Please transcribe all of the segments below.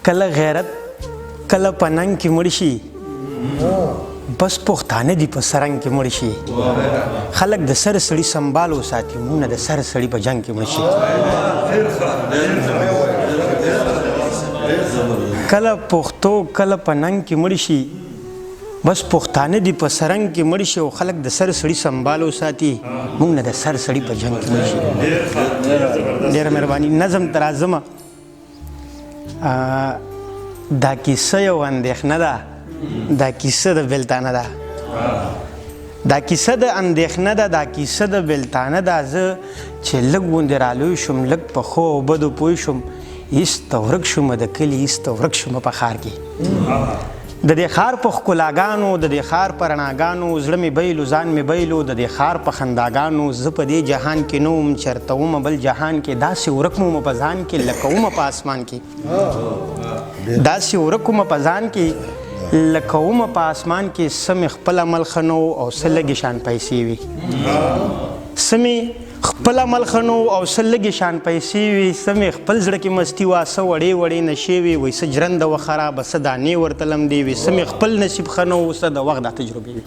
کله غیرت کله په ننګ کې مړ شي بس پښتانه دي په سرنګ کې مړ شي خلک د سر سړي سنبال وساتي موږ نه د سر سړي په جنګ کې مړ شي کله پښتو کله په ننګ کې مړ شي بس پښتانه دي په سرنګ کې مړ شي او خلک د سر سړي سنبال وساتي موږ نه د سر سړي په جنګ کې مړ شي ډېره مهرباني نظم ته راځمه دا کیسه یو اندېښنه ده دا کیسه د بېلتانه ده دا کیسه د اندېښنه ده دا کیسه د بېلتانه ده زه چې لږ غوندې رالوی شوم لږ په ښو او بدو پوه شوم ایسته ورک شومه د کلي ایسته ورک شومه په ښار کې د دې ښار په ښکلاګانو د دې ښار په رڼاګانو زړه مې بیلو ځان مې بیلو د دې ښار په خنداګانو زه په دې جهان کې نه وم چېرته ومه بل جهان کې داسې ورک مو په ځان کې لکه ومه په اسمان کې داسې ورک ومه په ځان کې لکه ومه په اسمان کې څه مې خپل عمل ښه نه او څه لږې شان پیسې وي څه مې خپل عمل ښه نه او څه لږې شان پیسې وي څه مې خپل زړه کې مستی وه څه وړې وړې نشې وي وایي څه جرنده وه خرابه څه دانې ورته لمدې وي څه مې خپل نصیب ښه نه و څه د وخت دا تجربې وي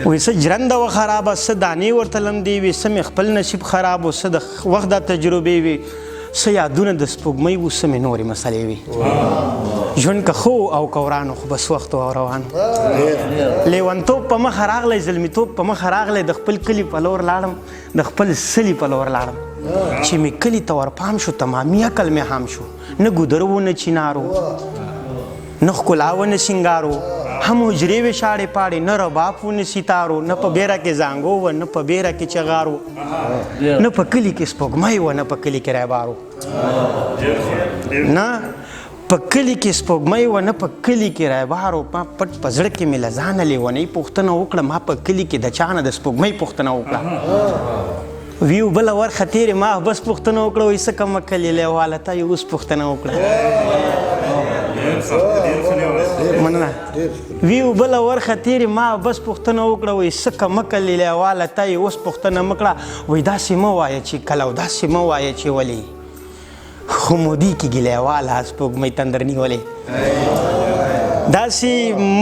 وایي څه جرنده وه خرابه څه دانې ورته لمدې وي څه مې خپل نصیب خراب و څه د وخت دا تجربې وي څه یادونه د سپوږمۍ و څه مې نورې مسلې وي ژوند که ښه او که وران خو بس وخت او روان لیونتوب په مخه راغلی زلمیتوب په مخه راغلی د خپل کلي په لور لاړم د خپل سلي په لور لاړم چې مې کلي ته ورپام شو تمامي عقل مې هم شو نه ګودر و نه چینارو نه ښکلا و نه سینګارو هم حجرې وې شاړې پاړې نه رباب و نه سیتارو نه په بیره کې زانګو و نه په بیره کې چغارو نه په کلي کې سپوږمۍ و نه په کلي کې رهبارو نه په کلي کې سپوږمۍ و نه په کلي کې رهبارو ما پټ په زړه کې مې له ځانه لیونۍ پوښتنه وکړه ما په کلي کې د چا نه د سپوږمۍ پوښتنه وکړه ویو بله ورخه تېرې ما بس پوښتنه وکړه وایي څه کم عقل یې لیواله تا یې اوس پوښتنه وکړه مننه ویو بله ورخه تېرې ما بس پوښتنه وکړه وایي څه کم عقل یې لیواله تا یې اوس پوښتنه مه کړه وایي داسې مه وایه چې کله او داسې مه وایه چې ولې خو مودي کېږي لیواله سپوږمۍ تندر نیولې داسې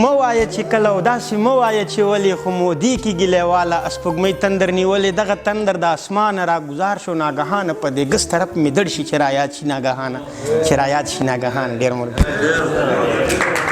مه وایه چې کله او داسې مه وایه چې ولې خو مودي کېږي لیواله سپوږمۍ تندر نیولې دغه تندر د اسمانه راګزار شو ناګهانه په دې ګس طرف مې دړ شي چې رایاد شي ناګهانه چې رایاد شي ناګهانه ډېر مرګ